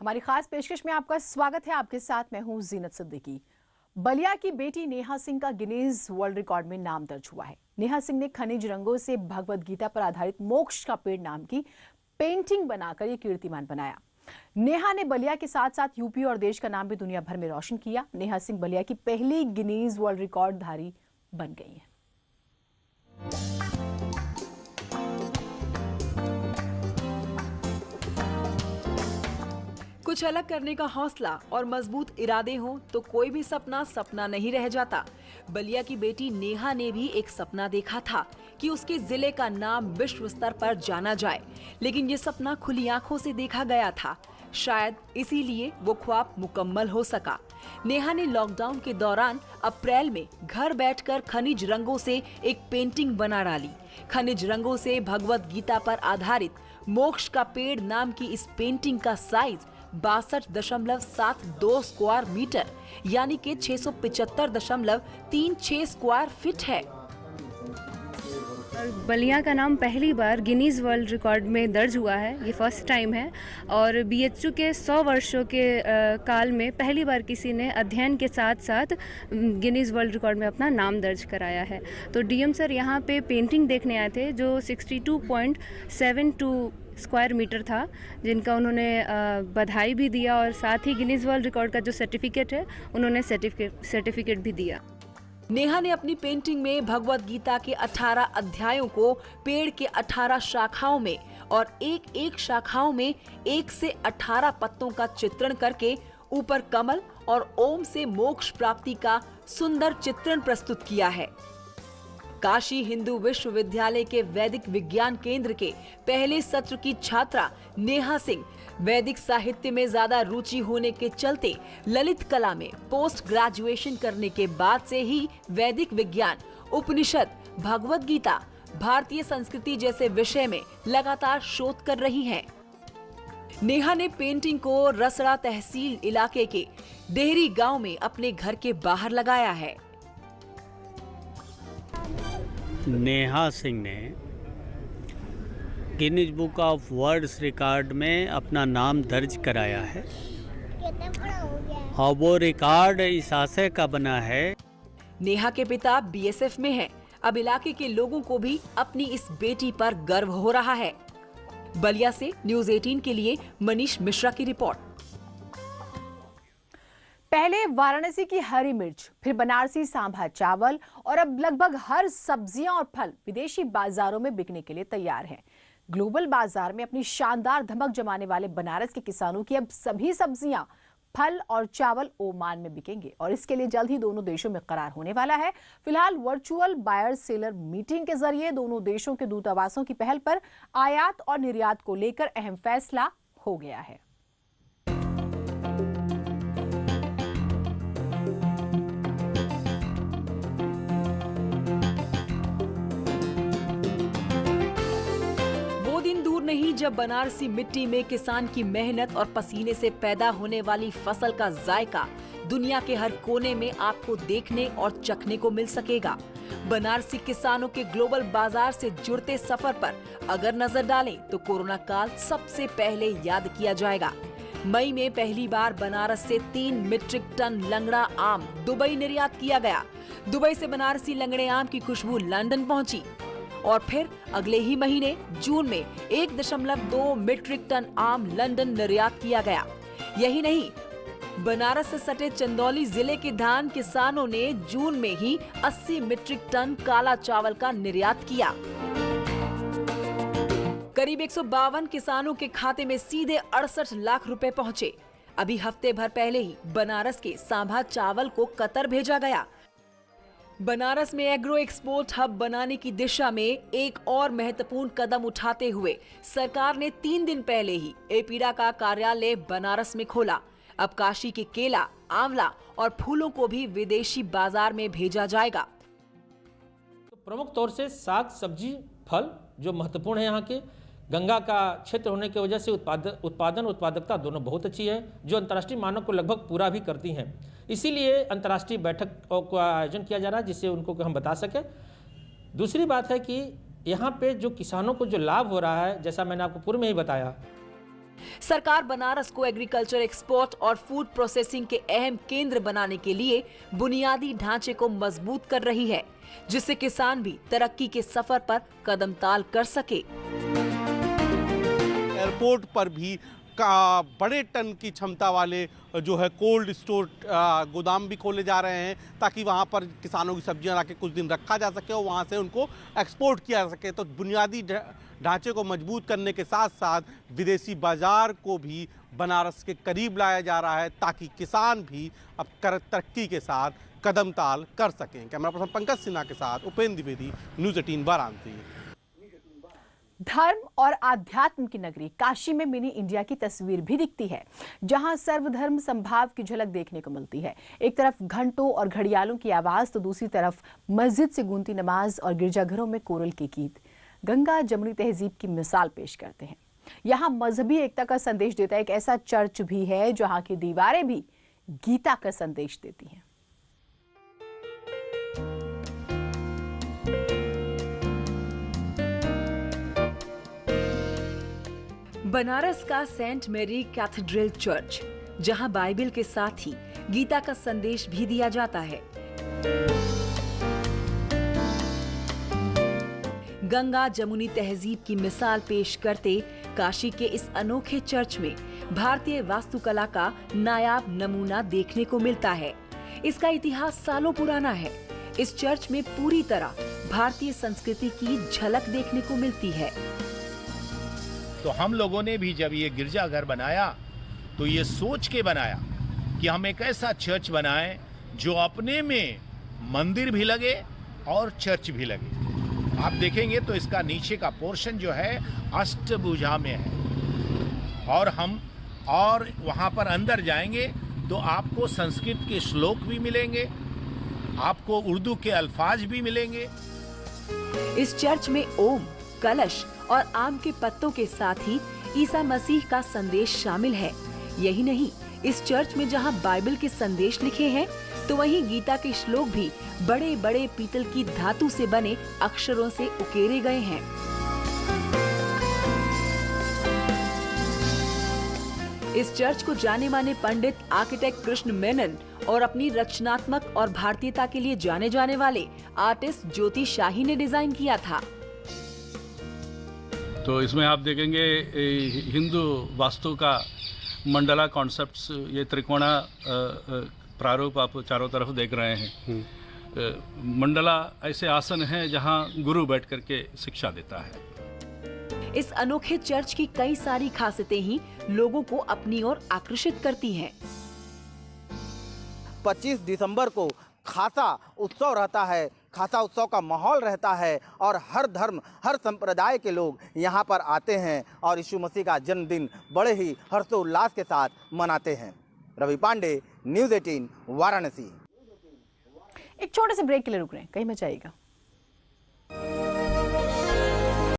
हमारी खास पेशकश में आपका स्वागत है। आपके साथ मैं हूं जीनत सिद्दीकी। बलिया की बेटी नेहा सिंह का गिनीज वर्ल्ड रिकॉर्ड में नाम दर्ज हुआ है। नेहा सिंह ने खनिज रंगों से भगवत गीता पर आधारित मोक्ष का पेड़ नाम की पेंटिंग बनाकर ये कीर्तिमान बनाया। नेहा ने बलिया के साथ साथ यूपी और देश का नाम भी दुनिया भर में रोशन किया। नेहा सिंह बलिया की पहली गिनीज वर्ल्ड रिकॉर्ड धारी बन गई है। कुछ अलग करने का हौसला और मजबूत इरादे हो तो कोई भी सपना सपना नहीं रह जाता। बलिया की बेटी नेहा ने भी एक सपना देखा था कि उसके जिले का नाम विश्व स्तर पर जाना जाए, लेकिन ये सपना खुली आंखों से देखा गया था। शायद इसीलिए वो ख्वाब मुकम्मल हो सका। नेहा ने लॉकडाउन के दौरान अप्रैल में घर बैठकर खनिज रंगों से एक पेंटिंग बना डाली। खनिज रंगों से भगवत गीता पर आधारित मोक्ष का पेड़ नाम की इस पेंटिंग का साइज 62.72 स्क्वायर मीटर यानी कि 675.36 स्क्वायर फीट है। बलिया का नाम पहली बार गिनीज वर्ल्ड रिकॉर्ड में दर्ज हुआ है। ये फर्स्ट टाइम है और बीएचयू के 100 वर्षों के काल में पहली बार किसी ने अध्ययन के साथ साथ गिनीज वर्ल्ड रिकॉर्ड में अपना नाम दर्ज कराया है। तो डीएम सर यहाँ पे पेंटिंग देखने आए थे जो 62.72 स्क्वायर मीटर था, जिनका उन्होंने बधाई भी दिया और साथ ही गिनीज वर्ल्ड रिकॉर्ड का जो सर्टिफिकेट है उन्होंने सर्टिफिकेट भी दिया। नेहा ने अपनी पेंटिंग में भगवत गीता के 18 अध्यायों को पेड़ के 18 शाखाओं में और एक शाखाओं में 1 से 18 पत्तों का चित्रण करके ऊपर कमल और ओम से मोक्ष प्राप्ति का सुंदर चित्रण प्रस्तुत किया है। काशी हिंदू विश्वविद्यालय के वैदिक विज्ञान केंद्र के पहले सत्र की छात्रा नेहा सिंह वैदिक साहित्य में ज्यादा रुचि होने के चलते ललित कला में पोस्ट ग्रेजुएशन करने के बाद से ही वैदिक विज्ञान, उपनिषद, भगवत गीता, भारतीय संस्कृति जैसे विषय में लगातार शोध कर रही हैं। नेहा ने पेंटिंग को रसड़ा तहसील इलाके के डेहरी गांव में अपने घर के बाहर लगाया है। नेहा सिंह ने Guinness book of world's record में अपना नाम दर्ज कराया है और वो रिकॉर्ड इस आशय का बना है। नेहा के पिता बीएसएफ में हैं। अब इलाके के लोगों को भी अपनी इस बेटी पर गर्व हो रहा है। बलिया से न्यूज़ 18 के लिए मनीष मिश्रा की रिपोर्ट। पहले वाराणसी की हरी मिर्च, फिर बनारसी सांभा चावल और अब लगभग हर सब्जियां और फल विदेशी बाजारों में बिकने के लिए तैयार हैं। ग्लोबल बाजार में अपनी शानदार धमक जमाने वाले बनारस के किसानों की अब सभी सब्जियां, फल और चावल ओमान में बिकेंगे और इसके लिए जल्द ही दोनों देशों में करार होने वाला है। फिलहाल वर्चुअल बायर सेलर मीटिंग के जरिए दोनों देशों के दूतावासों की पहल पर आयात और निर्यात को लेकर अहम फैसला हो गया है। नहीं जब बनारसी मिट्टी में किसान की मेहनत और पसीने से पैदा होने वाली फसल का जायका दुनिया के हर कोने में आपको देखने और चखने को मिल सकेगा। बनारसी किसानों के ग्लोबल बाजार से जुड़ते सफर पर अगर नजर डालें तो कोरोना काल सबसे पहले याद किया जाएगा। मई में पहली बार बनारस से 3 मीट्रिक टन लंगड़ा आम दुबई निर्यात किया गया। दुबई से बनारसी लंगड़े आम की खुशबू लंदन पहुंची और फिर अगले ही महीने जून में 1.2 मीट्रिक टन आम लंदन निर्यात किया गया। यही नहीं, बनारस से सटे चंदौली जिले के धान किसानों ने जून में ही 80 मीट्रिक टन काला चावल का निर्यात किया। करीब 152 किसानों के खाते में सीधे 68 लाख रुपए पहुंचे। अभी हफ्ते भर पहले ही बनारस के सांभा चावल को कतर भेजा गया। बनारस में एग्रो एक्सपोर्ट हब बनाने की दिशा में एक और महत्वपूर्ण कदम उठाते हुए सरकार ने 3 दिन पहले ही एपीडा का कार्यालय बनारस में खोला। अब काशी के केला, आंवला और फूलों को भी विदेशी बाजार में भेजा जाएगा। तो प्रमुख तौर से साग, सब्जी, फल जो महत्वपूर्ण है, यहाँ के गंगा का क्षेत्र होने की वजह से उत्पादकता दोनों बहुत अच्छी है, जो अंतर्राष्ट्रीय मानक को लगभग पूरा भी करती हैं। इसीलिए अंतर्राष्ट्रीय बैठक का आयोजन किया जा रहा है जिससे उनको हम बता सकें। दूसरी बात है कि यहाँ पे जो किसानों को जो लाभ हो रहा है, जैसा मैंने आपको पूर्व में ही बताया सरकार बनारस को एग्रीकल्चर एक्सपोर्ट और फूड प्रोसेसिंग के अहम केंद्र बनाने के लिए बुनियादी ढांचे को मजबूत कर रही है, जिससे किसान भी तरक्की के सफर पर कदम ताल कर सके। एयरपोर्ट पर भी बड़े टन की क्षमता वाले जो है कोल्ड स्टोर गोदाम भी खोले जा रहे हैं, ताकि वहां पर किसानों की सब्जियां लाके कुछ दिन रखा जा सके और वहां से उनको एक्सपोर्ट किया जा सके। तो बुनियादी ढांचे को मजबूत करने के साथ साथ विदेशी बाजार को भी बनारस के करीब लाया जा रहा है, ताकि किसान भी अब तरक्की के साथ कदम ताल कर सकें। कैमरा पर्सन पंकज सिन्हा के साथ उपेंद्र द्विवेदी, न्यूज़ 18 वाराणसी। धर्म और आध्यात्म की नगरी काशी में मिनी इंडिया की तस्वीर भी दिखती है, जहां सर्वधर्म संभाव की झलक देखने को मिलती है। एक तरफ घंटों और घड़ियालों की आवाज तो दूसरी तरफ मस्जिद से गूंजती नमाज और गिरजाघरों में कोरल के गीत गंगा जमुनी तहजीब की मिसाल पेश करते हैं। यहाँ मजहबी एकता का संदेश देता एक ऐसा चर्च भी है जहाँ की दीवारें भी गीता का संदेश देती हैं। बनारस का सेंट मैरी कैथेड्रल चर्च, जहां बाइबल के साथ ही गीता का संदेश भी दिया जाता है। गंगा जमुनी तहजीब की मिसाल पेश करते काशी के इस अनोखे चर्च में भारतीय वास्तुकला का नायाब नमूना देखने को मिलता है। इसका इतिहास सालों पुराना है। इस चर्च में पूरी तरह भारतीय संस्कृति की झलक देखने को मिलती है। तो हम लोगों ने भी जब ये गिरजाघर बनाया तो ये सोच के बनाया कि हम एक ऐसा चर्च बनाएं जो अपने में मंदिर भी लगे और चर्च भी लगे। आप देखेंगे तो इसका नीचे का पोर्शन जो है अष्टभुजा में है, और वहाँ पर अंदर जाएंगे तो आपको संस्कृत के श्लोक भी मिलेंगे, आपको उर्दू के अल्फाज भी मिलेंगे। इस चर्च में ओम, कलश और आम के पत्तों के साथ ही ईसा मसीह का संदेश शामिल है। यही नहीं, इस चर्च में जहां बाइबल के संदेश लिखे हैं, तो वहीं गीता के श्लोक भी बड़े बड़े पीतल की धातु से बने अक्षरों से उकेरे गए हैं। इस चर्च को जाने माने पंडित आर्किटेक्ट कृष्ण मेनन और अपनी रचनात्मक और भारतीयता के लिए जाने जाने वाले आर्टिस्ट ज्योति शाही ने डिजाइन किया था। तो इसमें आप देखेंगे हिंदू वास्तु का मंडला कॉन्सेप्ट्स, ये त्रिकोणा प्रारूप आप चारों तरफ देख रहे हैं। मंडला ऐसे आसन हैं जहां गुरु बैठ करके शिक्षा देता है। इस अनोखे चर्च की कई सारी खासियतें ही लोगों को अपनी ओर आकर्षित करती हैं। 25 दिसंबर को खासा उत्सव रहता है, खासा उत्सव का माहौल रहता है और हर धर्म, हर संप्रदाय के लोग यहाँ पर आते हैं और यीशु मसीह का जन्मदिन बड़े ही हर्षोल्लास के साथ मनाते हैं। रवि पांडे, न्यूज़ 18 वाराणसी। एक छोटे से ब्रेक के लिए रुक रहे हैं, कहीं मत जाइएगा।